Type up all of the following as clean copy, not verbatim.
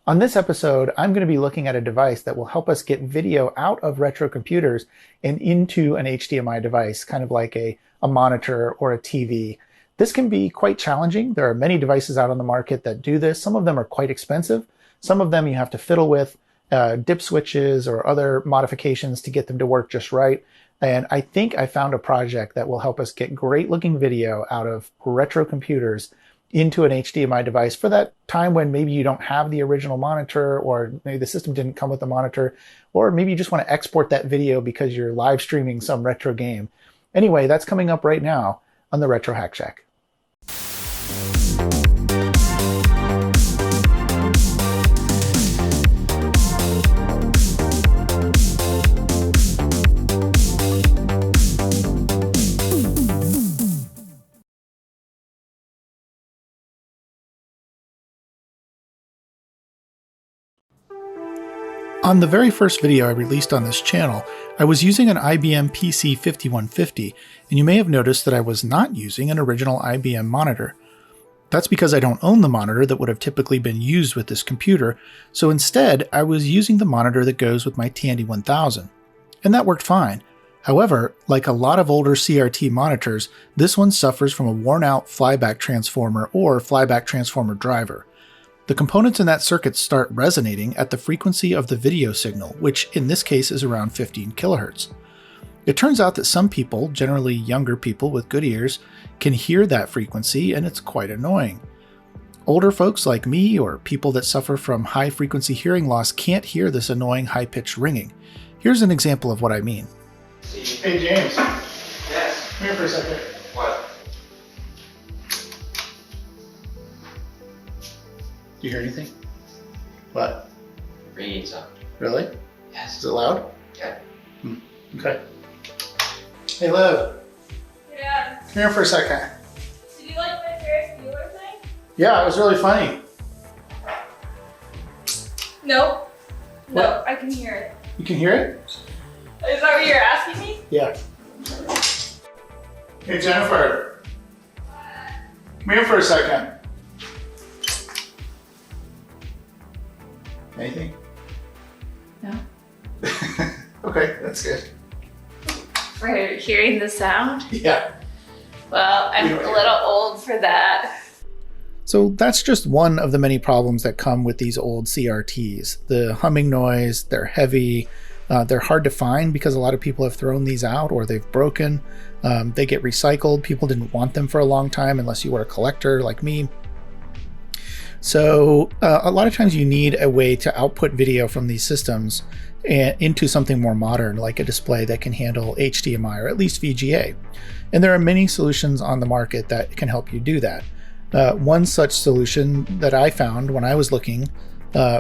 On this episode, I'm going to be looking at a device that will help us get video out of retro computers and into an HDMI device, kind of like a monitor or a TV. This can be quite challenging. There are many devices out on the market that do this. Some of them are quite expensive. Some of them you have to fiddle with dip switches or other modifications to get them to work just right. And I think I found a project that will help us get great looking video out of retro computers into an HDMI device for that time when maybe you don't have the original monitor, or maybe the system didn't come with the monitor, or maybe you just want to export that video because you're live streaming some retro game. Anyway, that's coming up right now on the Retro Hack Shack. On the very first video I released on this channel, I was using an IBM PC5150, and you may have noticed that I was not using an original IBM monitor. That's because I don't own the monitor that would have typically been used with this computer, so instead I was using the monitor that goes with my Tandy 1000. And that worked fine. However, like a lot of older CRT monitors, this one suffers from a worn-out flyback transformer or flyback transformer driver. The components in that circuit start resonating at the frequency of the video signal, which in this case is around 15 kilohertz. It turns out that some people, generally younger people with good ears, can hear that frequency, and it's quite annoying. Older folks like me or people that suffer from high frequency hearing loss can't hear this annoying high-pitched ringing. Here's an example of what I mean. Hey James. Yes. Come here for a second. What? Do you hear anything? What? Ringing sound. Really? Yes. Is it loud? Yeah. Okay. Hey Liv, Yeah. come here for a second. Did you like my Ferris Bueller thing? Yeah, it was really funny. Nope. No, What? I can hear it. You can hear it? Is that what you're asking me? Yeah. Hey Jennifer, come here for a second. Anything? No. Okay, that's good. For hearing the sound? Yeah. Well, I'm a little old for that. So that's just one of the many problems that come with these old CRTs. The humming noise, they're heavy, they're hard to find because a lot of people have thrown these out or they've broken. They get recycled. People didn't want them for a long time unless you were a collector like me. So a lot of times you need a way to output video from these systems into something more modern, like a display that can handle HDMI or at least VGA. And there are many solutions on the market that can help you do that. One such solution that I found when I was looking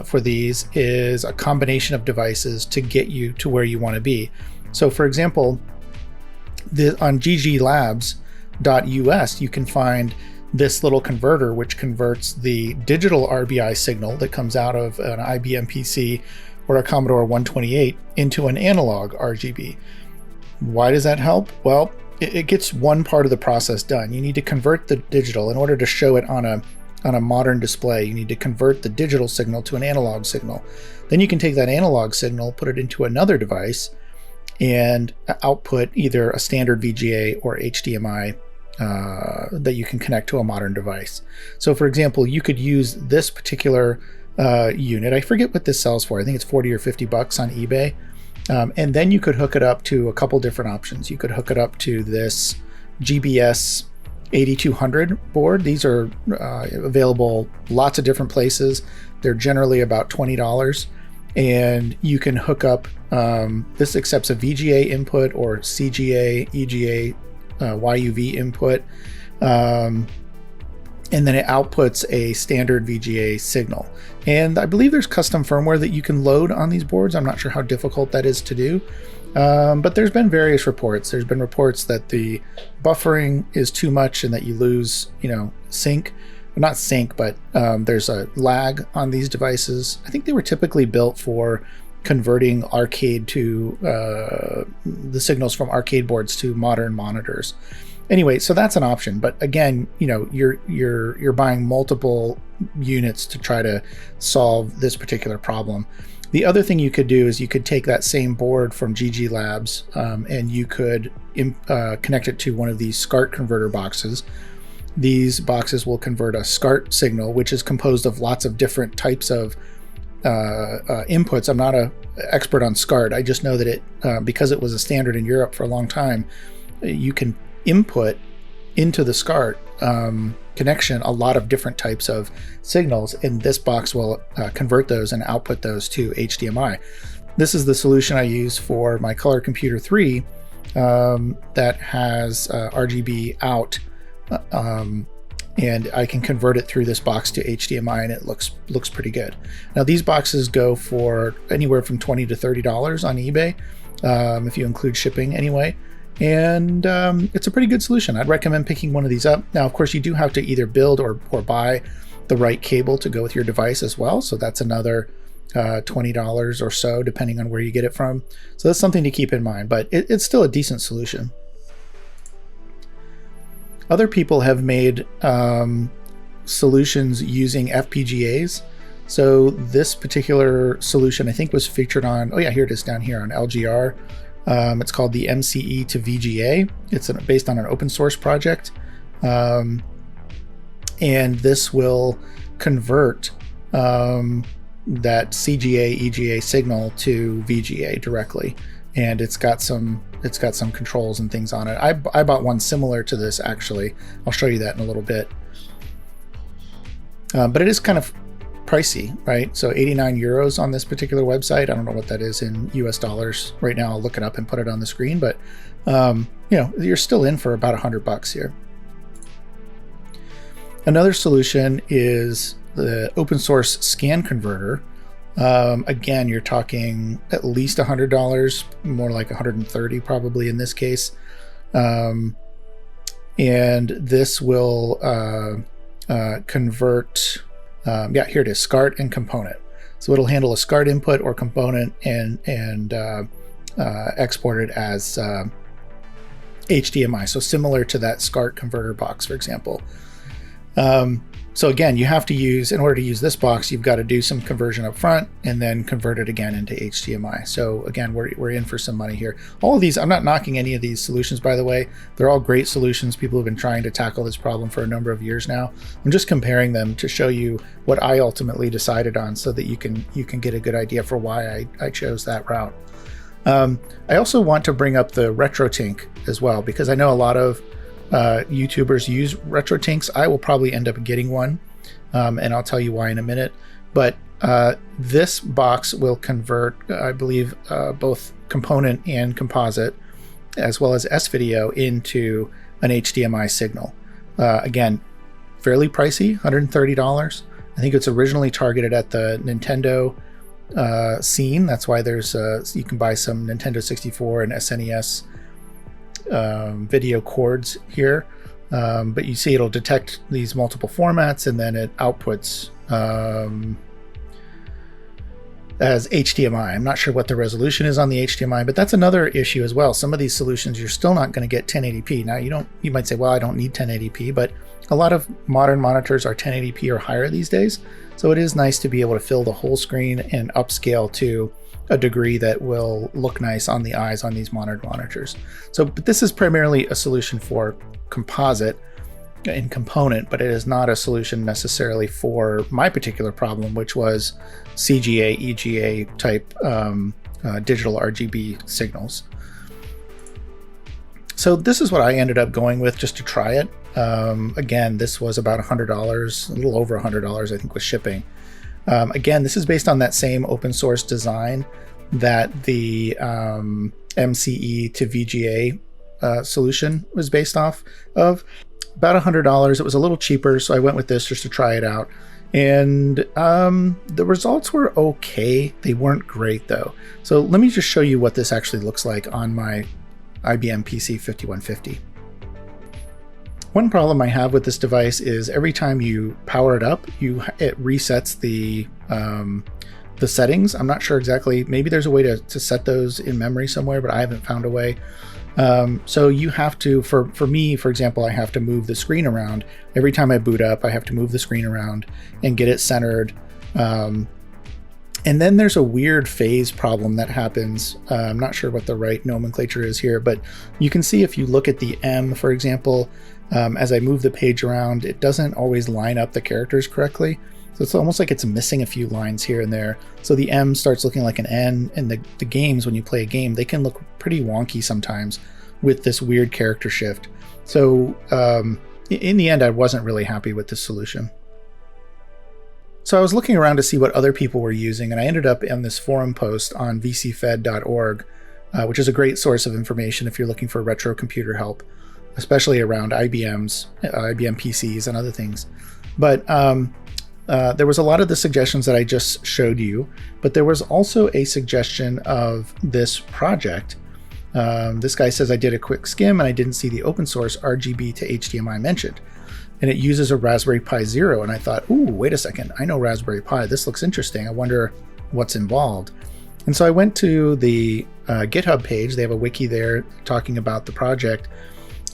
for these is a combination of devices to get you to where you want to be. So for example, on gglabs.us, you can find this little converter which converts the digital RBI signal that comes out of an IBM PC or a Commodore 128 into an analog RGB. Why does that help? Well, it gets one part of the process done. You need to convert the digital in order to show it on a modern display. You need to convert the digital signal to an analog signal. Then you can take that analog signal, put it into another device, and output either a standard VGA or HDMI that you can connect to a modern device. So for example, you could use this particular unit. I forget what this sells for. I think it's 40 or 50 bucks on eBay. And then you could hook it up to a couple different options. You could hook it up to this GBS 8200 board. These are available lots of different places. They're generally about $20. And you can hook up, this accepts a VGA input or CGA, EGA, YUV input, and then it outputs a standard VGA signal. And I believe there's custom firmware that you can load on these boards. I'm not sure how difficult that is to do, but there's been various reports. There's been reports that the buffering is too much and that you lose, sync. Not sync, but there's a lag on these devices. I think they were typically built for converting arcade to the signals from arcade boards to modern monitors. Anyway, so that's an option. But again, you know, you're buying multiple units to try to solve this particular problem. The other thing you could do is you could take that same board from GG Labs and you could connect it to one of these SCART converter boxes. These boxes will convert a SCART signal, which is composed of lots of different types of inputs. I'm not an expert on SCART. I just know that it, because it was a standard in Europe for a long time, you can input into the SCART connection a lot of different types of signals, and this box will convert those and output those to HDMI. This is the solution I use for my Color Computer 3 that has RGB out, and I can convert it through this box to HDMI, and it looks pretty good. Now these boxes go for anywhere from $20 to $30 on eBay, if you include shipping anyway. And it's a pretty good solution. I'd recommend picking one of these up. Now, of course, you do have to either build or buy the right cable to go with your device as well. So that's another $20 or so, depending on where you get it from. So that's something to keep in mind, but it's still a decent solution. Other people have made solutions using FPGAs. So this particular solution, I think, was featured on, oh yeah, here it is down here on LGR. It's called the MCE to VGA. It's based on an open source project. And this will convert that CGA, EGA signal to VGA directly. And it's got some controls and things on it. I bought one similar to this, actually. I'll show you that in a little bit. But it is kind of pricey, right? So 89 euros on this particular website. I don't know what that is in US dollars right now. I'll look it up and put it on the screen, but you know, you're still in for about $100 here. Another solution is the open source scan converter. Again, you're talking at least $100, more like $130 probably in this case. And this will convert, yeah, here it is, SCART and component. So it'll handle a SCART input or component and export it as HDMI. So similar to that SCART converter box, for example. So again, you have to use, in order to use this box, you've got to do some conversion up front and then convert it again into HDMI. So again, we're in for some money here. All of these, I'm not knocking any of these solutions, by the way. They're all great solutions. People have been trying to tackle this problem for a number of years now. I'm just comparing them to show you what I ultimately decided on so that you can get a good idea for why I chose that route. I also want to bring up the RetroTink as well, because I know a lot of YouTubers use RetroTinks. I will probably end up getting one, and I'll tell you why in a minute. But this box will convert, I believe, both component and composite, as well as S-video, into an HDMI signal. Again, fairly pricey, $130. I think it's originally targeted at the Nintendo scene. That's why there's you can buy some Nintendo 64 and SNES video cords here, but you see it'll detect these multiple formats and then it outputs as HDMI. I'm not sure what the resolution is on the HDMI, but that's another issue as well. Some of these solutions you're still not going to get 1080p. Now you might say, well, I don't need 1080p, but a lot of modern monitors are 1080p or higher these days. So it is nice to be able to fill the whole screen and upscale to a degree that will look nice on the eyes on these modern monitors. So, but this is primarily a solution for composite and component, but it is not a solution necessarily for my particular problem, which was CGA, EGA type digital RGB signals. So this is what I ended up going with just to try it. Again, this was about $100, a little over $100, I think, with shipping. Again, this is based on that same open source design that the MCE to VGA solution was based off of. About $100. It was a little cheaper, so I went with this just to try it out. And the results were okay. They weren't great though. So let me just show you what this actually looks like on my IBM PC 5150. One problem I have with this device is every time you power it up, it resets the settings. I'm not sure exactly. Maybe there's a way to set those in memory somewhere, but I haven't found a way. So you have to, for me, for example, I have to move the screen around. Every time I boot up, I have to move the screen around and get it centered. And then there's a weird phase problem that happens. I'm not sure what the right nomenclature is here, but you can see if you look at the M, for example, as I move the page around, it doesn't always line up the characters correctly. So it's almost like it's missing a few lines here and there. So the M starts looking like an N, and the games, when you play a game, they can look pretty wonky sometimes with this weird character shift. So in the end, I wasn't really happy with this solution. So I was looking around to see what other people were using, and I ended up in this forum post on vcfed.org, which is a great source of information if you're looking for retro computer help, especially around IBM PCs and other things. But there was a lot of the suggestions that I just showed you, but there was also a suggestion of this project. This guy says, I did a quick skim and I didn't see the open source RGBtoHDMI mentioned. And it uses a Raspberry Pi Zero. And I thought, ooh, wait a second. I know Raspberry Pi. This looks interesting. I wonder what's involved. And so I went to the GitHub page. They have a wiki there talking about the project.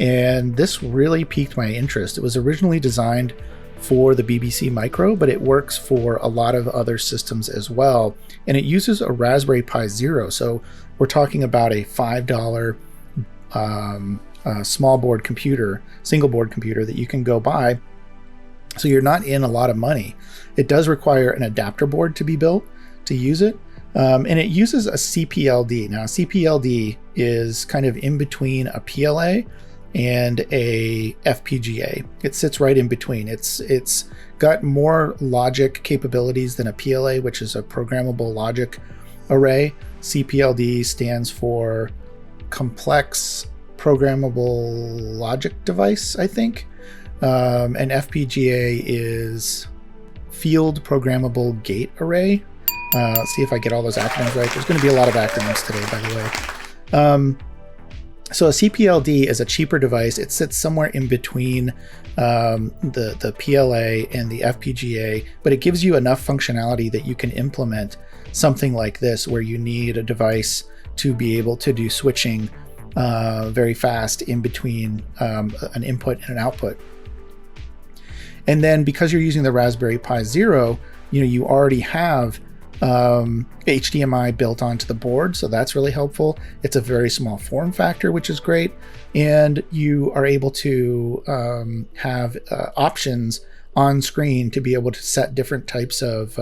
And this really piqued my interest. It was originally designed for the BBC Micro, but it works for a lot of other systems as well. And it uses a Raspberry Pi Zero. So we're talking about a $5 small board computer, single board computer that you can go buy. So you're not in a lot of money. It does require an adapter board to be built to use it. And it uses a CPLD. Now, CPLD is kind of in between a PLA and a FPGA. It sits right in between. It's got more logic capabilities than a PLA, which is a programmable logic array. CPLD stands for Complex Programmable Logic Device, I think. And FPGA is Field Programmable Gate Array. Let's see if I get all those acronyms right. There's going to be a lot of acronyms today, by the way. So a CPLD is a cheaper device. It sits somewhere in between the PLA and the FPGA, but it gives you enough functionality that you can implement something like this, where you need a device to be able to do switching very fast in between an input and an output. And then because you're using the Raspberry Pi Zero, you already have HDMI built onto the board, so that's really helpful. It's a very small form factor, which is great, and you are able to have options on screen to be able to set different types of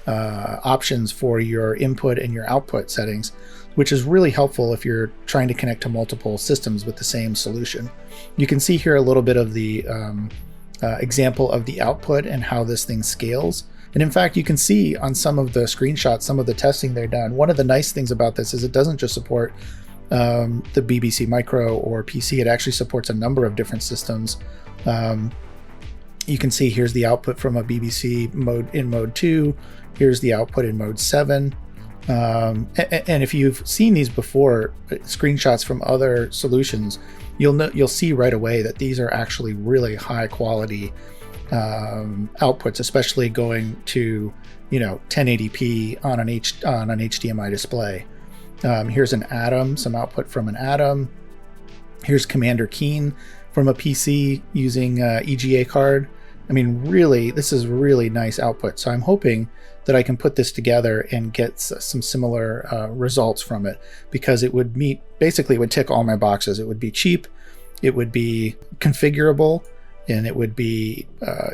options for your input and your output settings, which is really helpful if you're trying to connect to multiple systems with the same solution. You can see here a little bit of the example of the output and how this thing scales. And in fact, you can see on some of the screenshots, some of the testing they've done. One of the nice things about this is it doesn't just support the BBC Micro or PC. It actually supports a number of different systems. You can see here's the output from a BBC mode in mode 2. Here's the output in mode 7. And if you've seen these before, screenshots from other solutions, you'll see right away that these are actually really high quality outputs, especially going to 1080p on an HDMI display. Here's an Atom, some output from an Atom. Here's Commander Keen from a PC using EGA card. I mean, really, this is really nice output. So I'm hoping that I can put this together and get some similar results from it, because it would basically it would tick all my boxes. It would be cheap, it would be configurable, and it would be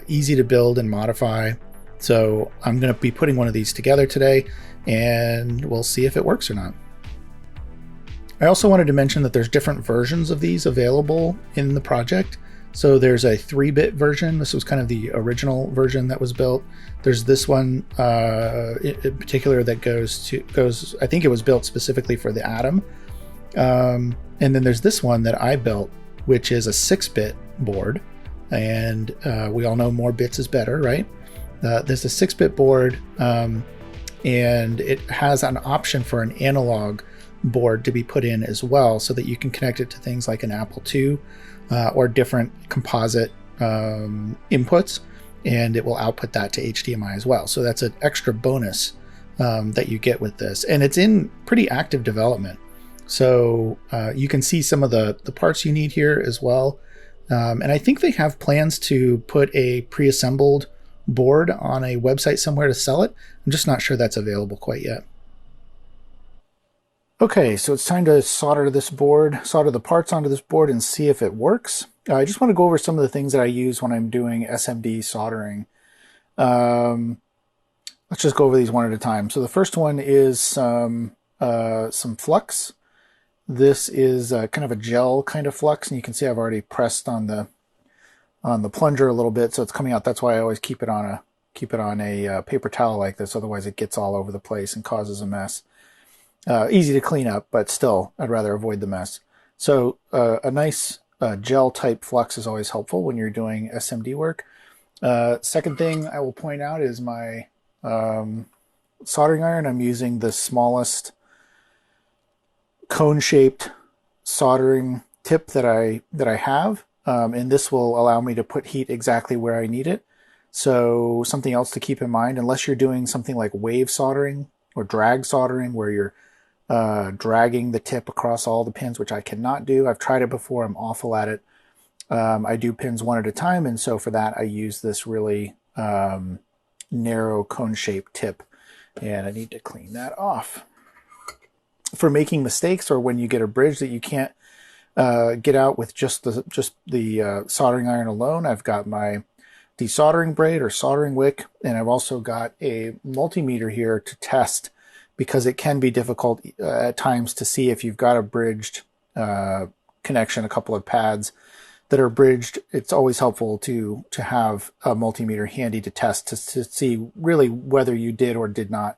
easy to build and modify. So I'm going to be putting one of these together today, and we'll see if it works or not. I also wanted to mention that there's different versions of these available in the project. So there's a 3-bit version. This was kind of the original version that was built. There's this one in particular that goes, I think it was built specifically for the Atom. And then there's this one that I built, which is a 6-bit board. And we all know more bits is better, right? There's a 6-bit board, and it has an option for an analog board to be put in as well, so that you can connect it to things like an Apple II or different composite inputs, and it will output that to HDMI as well. So that's an extra bonus that you get with this, and it's in pretty active development. So you can see some of the parts you need here as well. And I think they have plans to put a pre-assembled board on a website somewhere to sell it. I'm just not sure that's available quite yet. Okay, so it's time to solder this board, solder the parts onto this board and see if it works. I just want to go over some of the things that I use when I'm doing SMD soldering. Let's just go over these one at a time. So the first one is some flux. This is kind of a gel kind of flux, and you can see I've already pressed on the plunger a little bit, so it's coming out. That's why I always keep it on a paper towel like this, otherwise it gets all over the place and causes a mess. Easy to clean up, but still, I'd rather avoid the mess. So a nice gel type flux is always helpful when you're doing SMD work. Second thing I will point out is my soldering iron. I'm using the smallest cone-shaped soldering tip that I have, and this will allow me to put heat exactly where I need it. So something else to keep in mind, unless you're doing something like wave soldering or drag soldering, where you're dragging the tip across all the pins, which I cannot do. I've tried it before. I'm awful at it. I do pins one at a time, and so for that I use this really narrow cone-shaped tip, and I need to clean that off. For making mistakes, or when you get a bridge that you can't get out with just the soldering iron alone, I've got my desoldering braid or soldering wick, and I've also got a multimeter here to test, because it can be difficult at times to see if you've got a bridged connection, a couple of pads that are bridged. It's always helpful to have a multimeter handy to test to see really whether you did or did not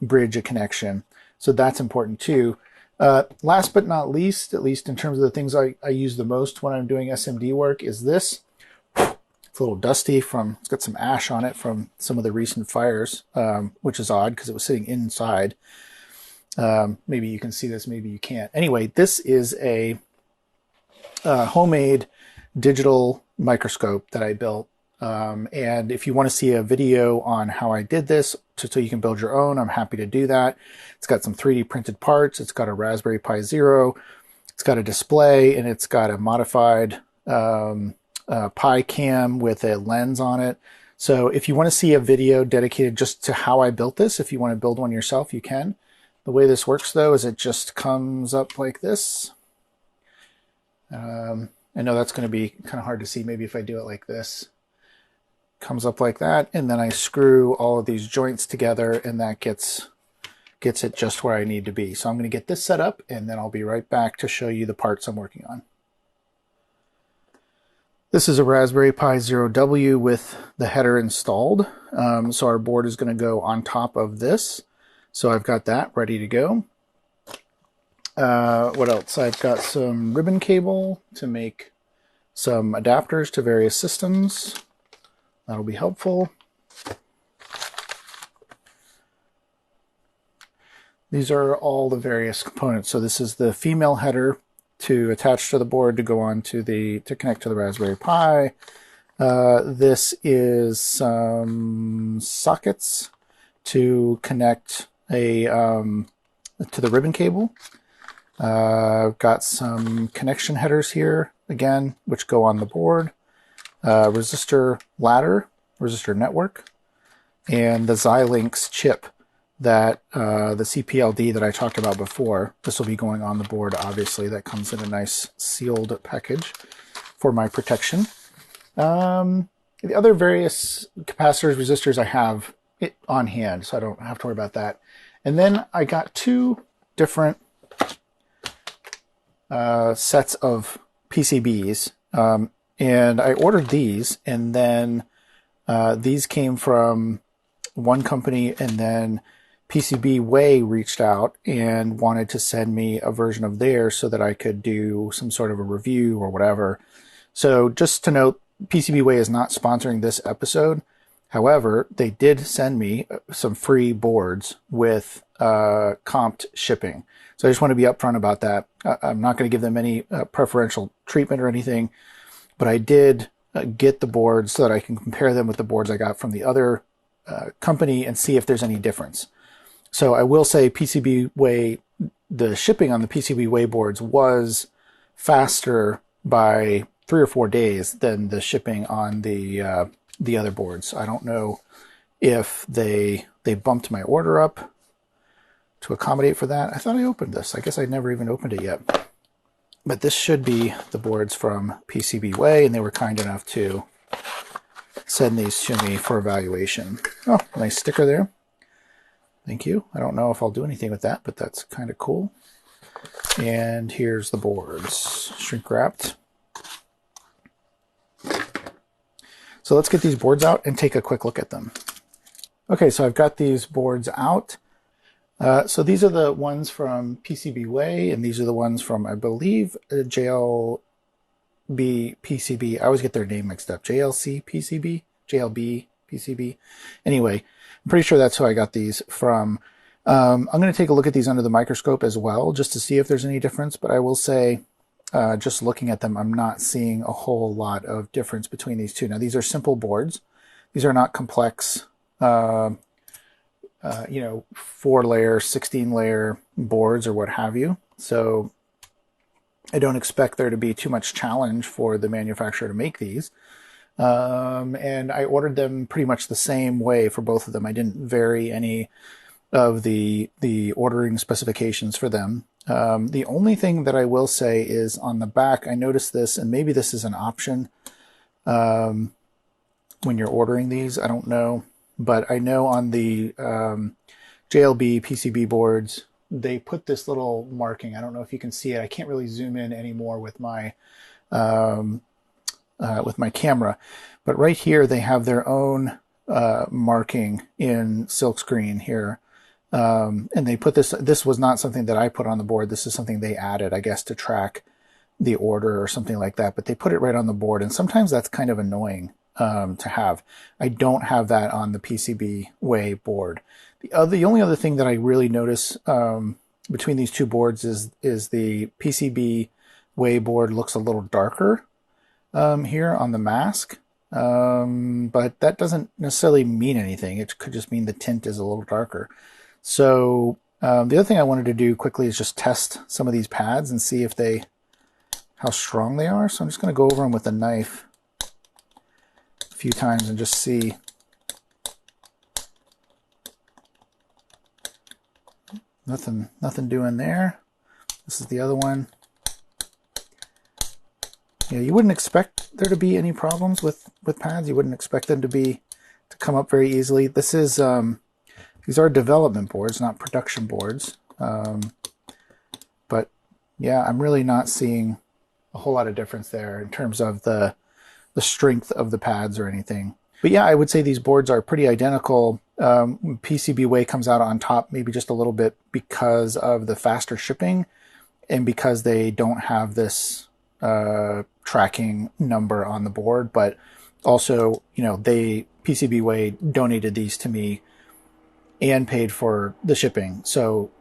bridge a connection. So that's important too. Last but not least, at least in terms of the things I use the most when I'm doing SMD work, is this. It's a little dusty it's got some ash on it from some of the recent fires, which is odd because it was sitting inside. Maybe you can see this, maybe you can't. Anyway, this is a homemade digital microscope that I built. And if you want to see a video on how I did this, so you can build your own, I'm happy to do that. It's got some 3D printed parts. It's got a Raspberry Pi Zero. It's got a display, and it's got a modified Pi cam with a lens on it. So if you want to see a video dedicated just to how I built this, if you want to build one yourself, you can. The way this works though is it just comes up like this. I know that's going to be kind of hard to see, maybe if I do it like this. Comes up like that, and then I screw all of these joints together, and that gets it just where I need to be. So I'm going to get this set up, and then I'll be right back to show you the parts I'm working on. This is a Raspberry Pi Zero W with the header installed. So our board is going to go on top of this. So I've got that ready to go. What else? I've got some ribbon cable to make some adapters to various systems. That'll be helpful. These are all the various components. So this is the female header to attach to the board to go on to connect to the Raspberry Pi. This is some sockets to connect to the ribbon cable. I've got some connection headers here again, which go on the board. Resistor ladder, resistor network, and the Xilinx chip that the CPLD that I talked about before. This will be going on the board, obviously. That comes in a nice sealed package for my protection. The other various capacitors, resistors I have it on hand, so I don't have to worry about that. And then I got two different sets of PCBs. And I ordered these, and then these came from one company, and then PCB reached out and wanted to send me a version of theirs so that I could do some sort of a review or whatever. So just to note, PCB is not sponsoring this episode. However, they did send me some free boards with comped shipping. So I just want to be upfront about that. I'm not going to give them any preferential treatment or anything. But I did get the boards so that I can compare them with the boards I got from the other company and see if there's any difference. So I will say PCB the shipping on the PCB boards was faster by 3 or 4 days than the shipping on the other boards. I don't know if they bumped my order up to accommodate for that. I thought I opened this. I guess I never even opened it yet. But this should be the boards from PCB, and they were kind enough to send these to me for evaluation. Oh, nice sticker there. Thank you. I don't know if I'll do anything with that, but that's kind of cool. And here's the boards, shrink wrapped. So let's get these boards out and take a quick look at them. Okay, so I've got these boards out. So these are the ones from PCB, and these are the ones from, I believe, JLB PCB. I always get their name mixed up. JLC PCB? JLB PCB? Anyway, I'm pretty sure that's who I got these from. I'm going to take a look at these under the microscope as well, just to see if there's any difference. But I will say, just looking at them, I'm not seeing a whole lot of difference between these two. Now, these are simple boards. These are not complex, 4-layer, 16-layer boards or what have you. So I don't expect there to be too much challenge for the manufacturer to make these. And I ordered them pretty much the same way for both of them. I didn't vary any of the ordering specifications for them. The only thing that I will say is on the back, I noticed this, and maybe this is an option when you're ordering these. I don't know. But I know on the JLB PCB boards, they put this little marking. I don't know if you can see it. I can't really zoom in anymore with my camera. But right here, they have their own marking in silkscreen here. And they put this. This was not something that I put on the board. This is something they added, I guess, to track the order or something like that. But they put it right on the board. And sometimes that's kind of annoying to have. I don't have that on the PCB board. The only other thing that I really notice between these two boards is the PCB board looks a little darker here on the mask, but that doesn't necessarily mean anything. It could just mean the tint is a little darker. So the other thing I wanted to do quickly is just test some of these pads and see if how strong they are. So I'm just going to go over them with a knife a few times and just see. Nothing doing there. This is the other one. Yeah, you wouldn't expect there to be any problems with pads. You wouldn't expect them to come up very easily. This is these are development boards, not production boards. But yeah, I'm really not seeing a whole lot of difference there in terms of the strength of the pads or anything. But yeah, I would say these boards are pretty identical. PCB comes out on top maybe just a little bit because of the faster shipping and because they don't have this tracking number on the board. But also, PCB donated these to me and paid for the shipping. So,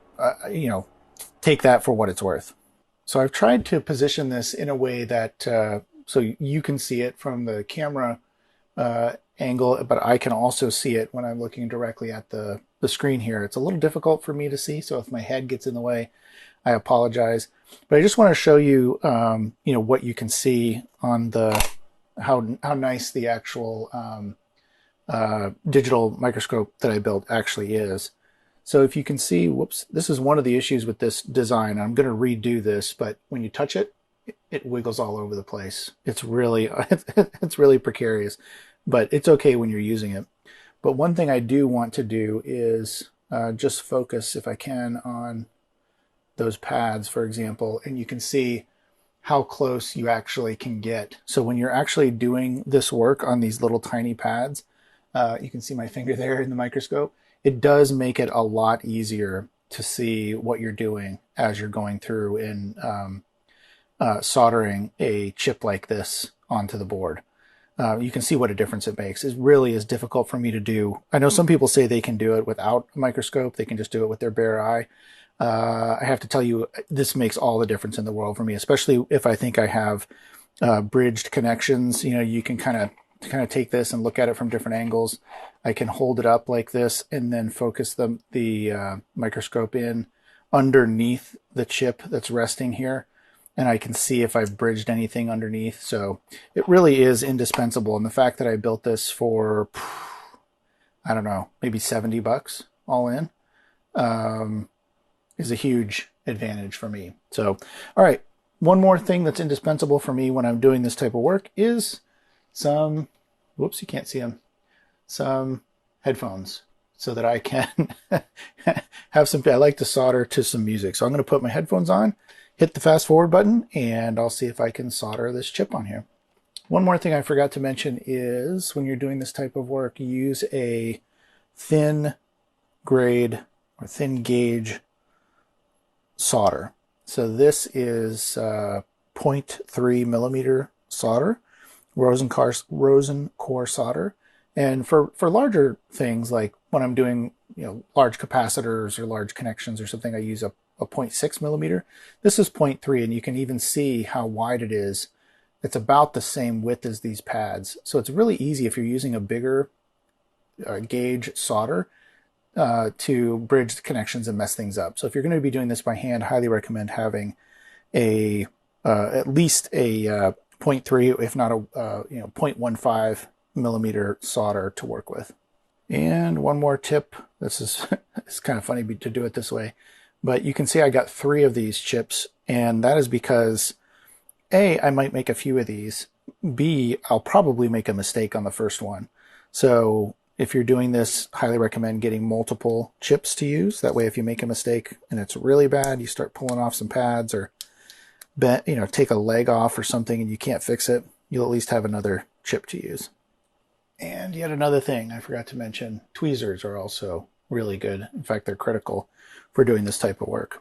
take that for what it's worth. So I've tried to position this in a way that so you can see it from the camera angle, but I can also see it when I'm looking directly at the screen here. It's a little difficult for me to see, so if my head gets in the way, I apologize. But I just want to show you, what you can see on how nice the actual digital microscope that I built actually is. So if you can see, whoops, this is one of the issues with this design. I'm going to redo this, but when you touch it, it wiggles all over the place. It's really, it's really precarious, but it's okay when you're using it. But one thing I do want to do is just focus, if I can, on those pads, for example, and you can see how close you actually can get. So when you're actually doing this work on these little tiny pads, you can see my finger there in the microscope. It does make it a lot easier to see what you're doing as you're going through and soldering a chip like this onto the board. You can see what a difference it makes. It really is difficult for me to do. I know some people say they can do it without a microscope. They can just do it with their bare eye. I have to tell you, this makes all the difference in the world for me, especially if I think I have bridged connections. You can kind of take this and look at it from different angles. I can hold it up like this and then focus the microscope in underneath the chip that's resting here, and I can see if I've bridged anything underneath. So it really is indispensable. And the fact that I built this for, I don't know, maybe $70 all in, is a huge advantage for me. So, all right, one more thing that's indispensable for me when I'm doing this type of work is some, whoops, you can't see them, some headphones, so that I can have some, I like to solder to some music. So I'm going to put my headphones on, hit the fast forward button, and I'll see if I can solder this chip on here. One more thing I forgot to mention is when you're doing this type of work, use a thin grade or thin gauge solder. So this is 0.3 millimeter solder, Rosen core solder. And for larger things, like when I'm doing, you know, large capacitors or large connections or something, I use a 0.6 millimeter. This is 0.3, and you can even see how wide it is. It's about the same width as these pads. So it's really easy if you're using a bigger gauge solder to bridge the connections and mess things up. So if you're going to be doing this by hand, I highly recommend having a at least a 0.3, if not a 0.15 millimeter solder to work with. And one more tip. This is it's kind of funny to do it this way, but you can see I got 3 of these chips, and that is because A, I might make a few of these. B, I'll probably make a mistake on the first one. So if you're doing this, highly recommend getting multiple chips to use. That way, if you make a mistake and it's really bad, you start pulling off some pads or take a leg off or something and you can't fix it, you'll at least have another chip to use. And yet another thing I forgot to mention, tweezers are also really good. In fact, they're critical for doing this type of work.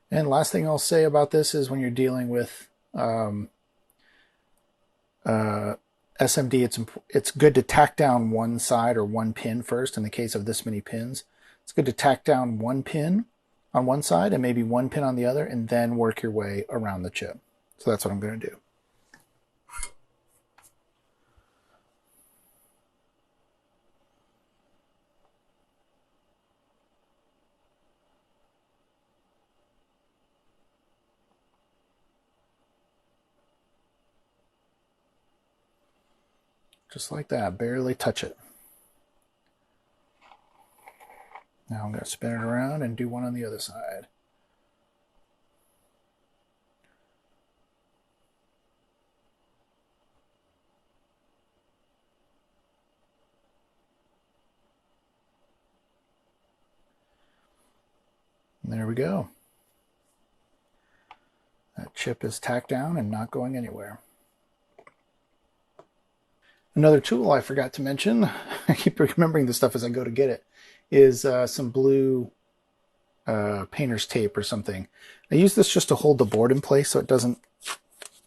And last thing I'll say about this is when you're dealing with SMD, it's good to tack down one side or one pin first. In the case of this many pins, it's good to tack down one pin on one side and maybe one pin on the other, and then work your way around the chip. So that's what I'm going to do. Just like that, barely touch it. Now I'm going to spin it around and do one on the other side. And there we go. That chip is tacked down and not going anywhere. Another tool I forgot to mention, I keep remembering this stuff as I go to get it, is some blue painter's tape or something. I use this just to hold the board in place so it doesn't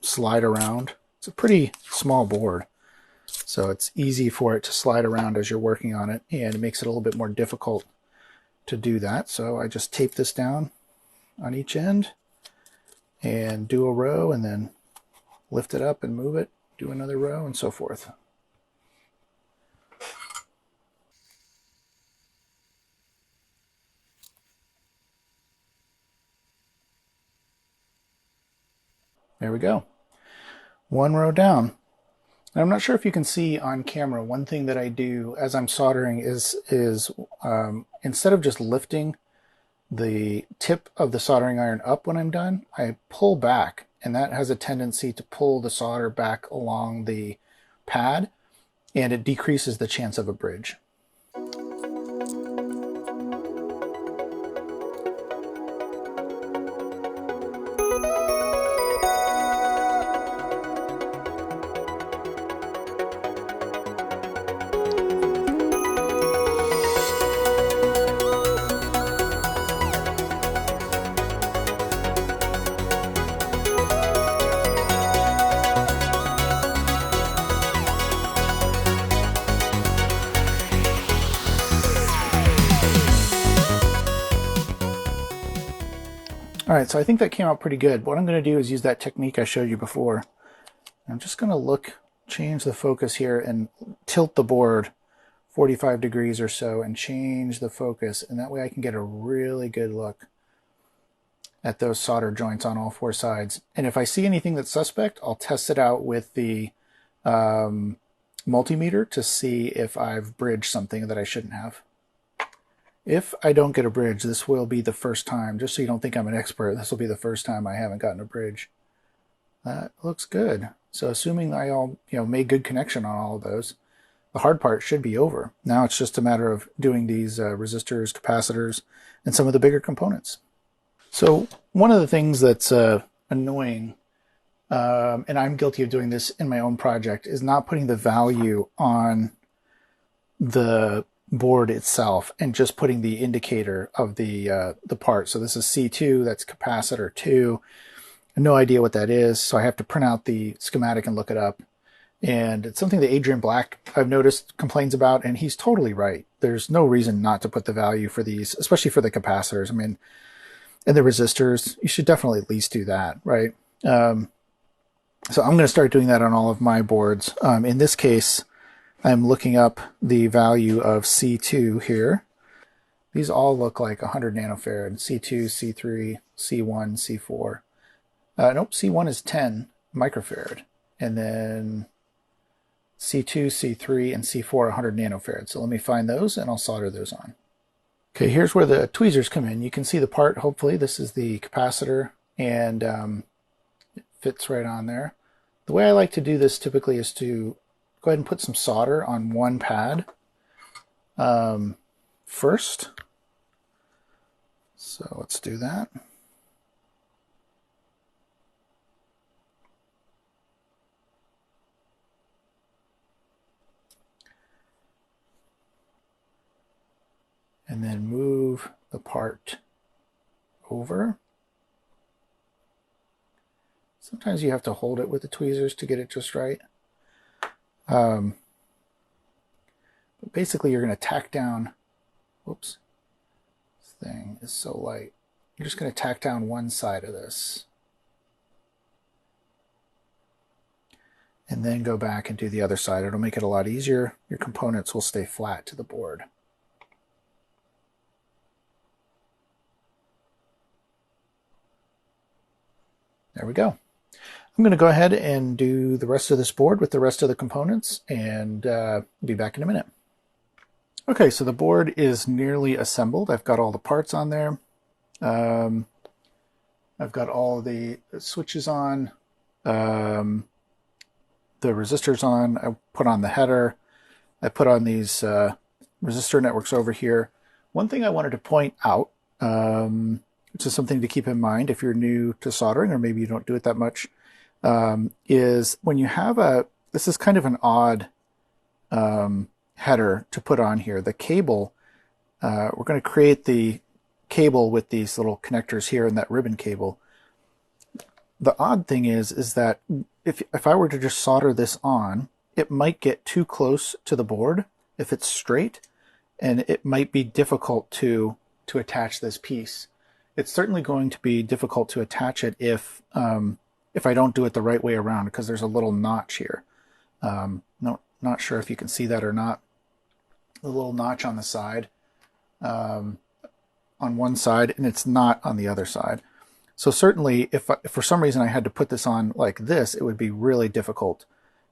slide around. It's a pretty small board, so it's easy for it to slide around as you're working on it, and it makes it a little bit more difficult to do that. So I just tape this down on each end and do a row, and then lift it up and move it, do another row, and so forth. There we go. One row down. And I'm not sure if you can see on camera, one thing that I do as I'm soldering is instead of just lifting the tip of the soldering iron up when I'm done, I pull back, and that has a tendency to pull the solder back along the pad, and it decreases the chance of a bridge. All right, so I think that came out pretty good. What I'm going to do is use that technique I showed you before. I'm just going to change the focus here and tilt the board 45 degrees or so and change the focus, and that way I can get a really good look at those solder joints on all 4 sides. And if I see anything that's suspect, I'll test it out with the multimeter to see if I've bridged something that I shouldn't have. If I don't get a bridge, this will be the first time, just so you don't think I'm an expert, this will be the first time I haven't gotten a bridge. That looks good. So assuming I all made good connection on all of those, the hard part should be over. Now it's just a matter of doing these resistors, capacitors, and some of the bigger components. So one of the things that's annoying, and I'm guilty of doing this in my own project, is not putting the value on the board itself and just putting the indicator of the part. So this is C2, that's capacitor 2. I have no idea what that is, so I have to print out the schematic and look it up. And it's something that Adrian Black, I've noticed, complains about, and he's totally right. There's no reason not to put the value for these, especially for the capacitors. I mean, and the resistors, you should definitely at least do that, right? So I'm going to start doing that on all of my boards. In this case, I'm looking up the value of C2 here. These all look like 100 nanofarad, C2, C3, C1, C4. Nope, C1 is 10 microfarad. And then C2, C3, and C4 100 nanofarad. So let me find those and I'll solder those on. Okay, here's where the tweezers come in. You can see the part, hopefully. This is the capacitor, and it fits right on there. The way I like to do this typically is to go ahead and put some solder on one pad first. So let's do that. And then move the part over. Sometimes you have to hold it with the tweezers to get it just right. But basically you're going to tack down, whoops, this thing is so light. You're just going to tack down one side of this. And then go back and do the other side. It'll make it a lot easier. Your components will stay flat to the board. There we go. I'm going to go ahead and do the rest of this board with the rest of the components, and be back in a minute. Okay, so the board is nearly assembled. I've got all the parts on there. I've got all the switches on, the resistors on. I put on the header. I put on these resistor networks over here. One thing I wanted to point out, which is something to keep in mind if you're new to soldering, or maybe you don't do it that much, is when you have this is kind of an odd header to put on here. The cable, we're going to create the cable with these little connectors here and that ribbon cable. The odd thing is that if I were to just solder this on, it might get too close to the board if it's straight, and it might be difficult to attach this piece. It's certainly going to be difficult to attach it if I don't do it the right way around, because there's a little notch here. Not sure if you can see that or not. The little notch on the side, on one side, and it's not on the other side. So certainly, if for some reason I had to put this on like this, it would be really difficult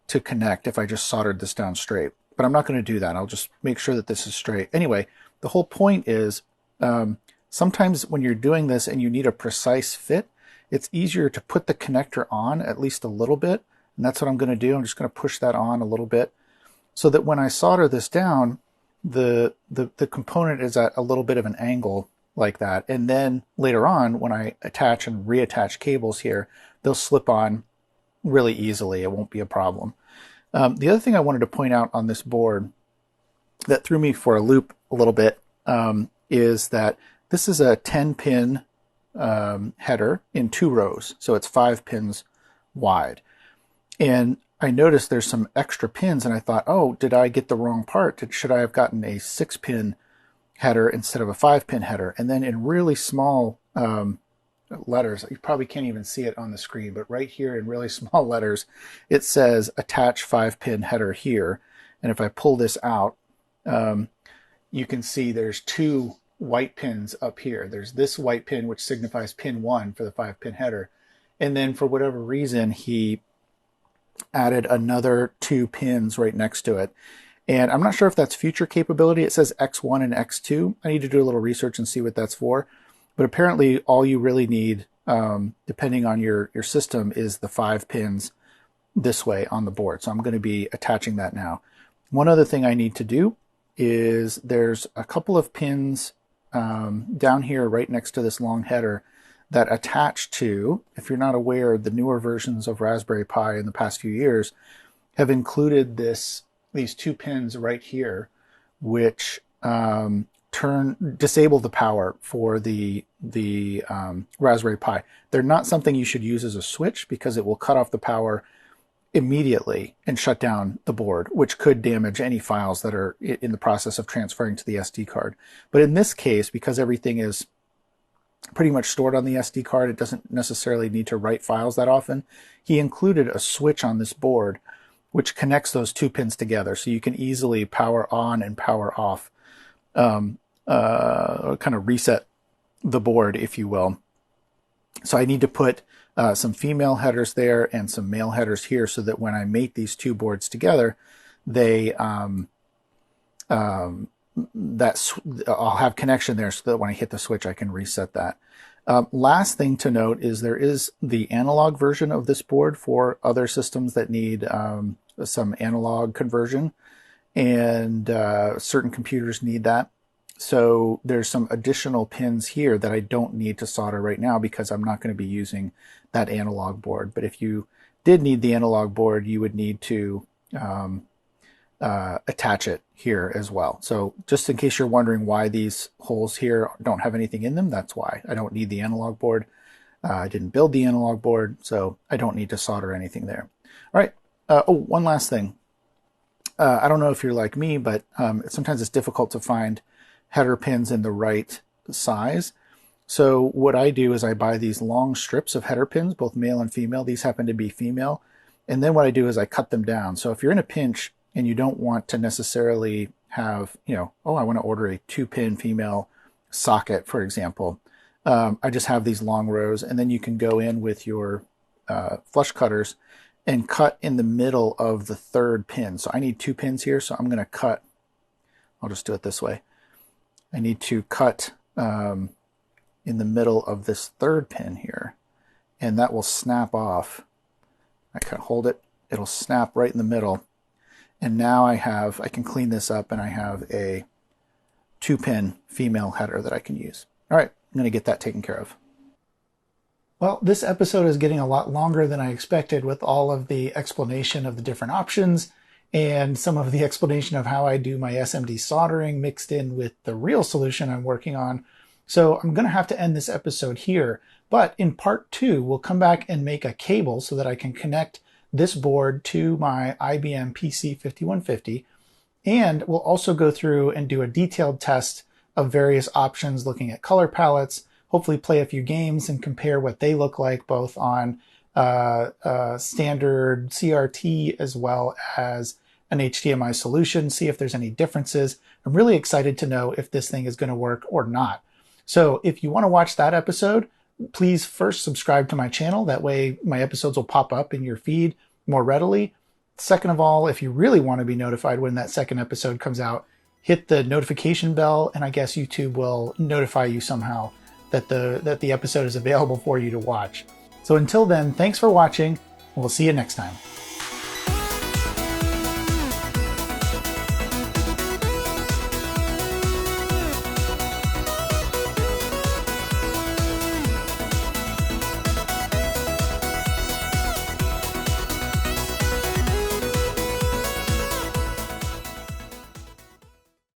to connect if I just soldered this down straight. But I'm not going to do that. I'll just make sure that this is straight. Anyway, the whole point is, sometimes when you're doing this and you need a precise fit, it's easier to put the connector on at least a little bit. And that's what I'm going to do. I'm just going to push that on a little bit so that when I solder this down, the component is at a little bit of an angle like that. And then later on, when I attach and reattach cables here, they'll slip on really easily. It won't be a problem. The other thing I wanted to point out on this board that threw me for a loop a little bit is that this is a 10-pin header in 2 rows, so it's 5 pins wide. And I noticed there's some extra pins, and I thought, oh, did I get the wrong part? Should I have gotten a 6-pin header instead of a 5-pin header? And then in really small letters, you probably can't even see it on the screen, but right here in really small letters, it says attach 5-pin header here. And if I pull this out, you can see there's 2 white pins up here. There's this white pin, which signifies pin 1 for the 5-pin header. And then for whatever reason, he added another 2 pins right next to it. And I'm not sure if that's future capability. It says X1 and X2. I need to do a little research and see what that's for. But apparently all you really need, depending on your system, is the 5 pins this way on the board. So I'm going to be attaching that now. One other thing I need to do is there's a couple of pins down here right next to this long header that attach to, if you're not aware, the newer versions of Raspberry Pi in the past few years have included these 2 pins right here, which disable the power for the Raspberry Pi. They're not something you should use as a switch because it will cut off the power immediately and shut down the board, which could damage any files that are in the process of transferring to the SD card. But in this case, because everything is pretty much stored on the SD card, it doesn't necessarily need to write files that often. He included a switch on this board which connects those 2 pins together, so you can easily power on and power off, kind of reset the board, if you will. So I need to put some female headers there and some male headers here so that when I mate these 2 boards together, they I'll have connection there so that when I hit the switch, I can reset that. Last thing to note is there is the analog version of this board for other systems that need some analog conversion, and certain computers need that. So there's some additional pins here that I don't need to solder right now because I'm not going to be using that analog board. But if you did need the analog board, you would need to attach it here as well. So just in case you're wondering why these holes here don't have anything in them, that's why. I don't need the analog board. I didn't build the analog board, so I don't need to solder anything there. All right. One last thing. I don't know if you're like me, but sometimes it's difficult to find header pins in the right size. So what I do is I buy these long strips of header pins, both male and female. These happen to be female. And then what I do is I cut them down. So if you're in a pinch and you don't want to necessarily have, I want to order a 2-pin female socket, for example. I just have these long rows, and then you can go in with your flush cutters and cut in the middle of the 3rd pin. So I need 2 pins here, so I'm going to cut, I'll just do it this way. I need to cut in the middle of this 3rd pin here, and that will snap off. I can hold it, it'll snap right in the middle. And now I can clean this up, and I have a 2-pin female header that I can use. All right, I'm going to get that taken care of. Well, this episode is getting a lot longer than I expected with all of the explanation of the different options and some of the explanation of how I do my SMD soldering mixed in with the real solution I'm working on. So I'm going to have to end this episode here. But in part 2, we'll come back and make a cable so that I can connect this board to my IBM PC 5150. And we'll also go through and do a detailed test of various options, looking at color palettes, hopefully play a few games and compare what they look like both on standard CRT as well as an HDMI solution, see if there's any differences. I'm really excited to know if this thing is going to work or not. So if you want to watch that episode, please first subscribe to my channel. That way my episodes will pop up in your feed more readily. Second of all, if you really want to be notified when that second episode comes out, hit the notification bell, and I guess YouTube will notify you somehow that the episode is available for you to watch. So until then, thanks for watching, and we'll see you next time.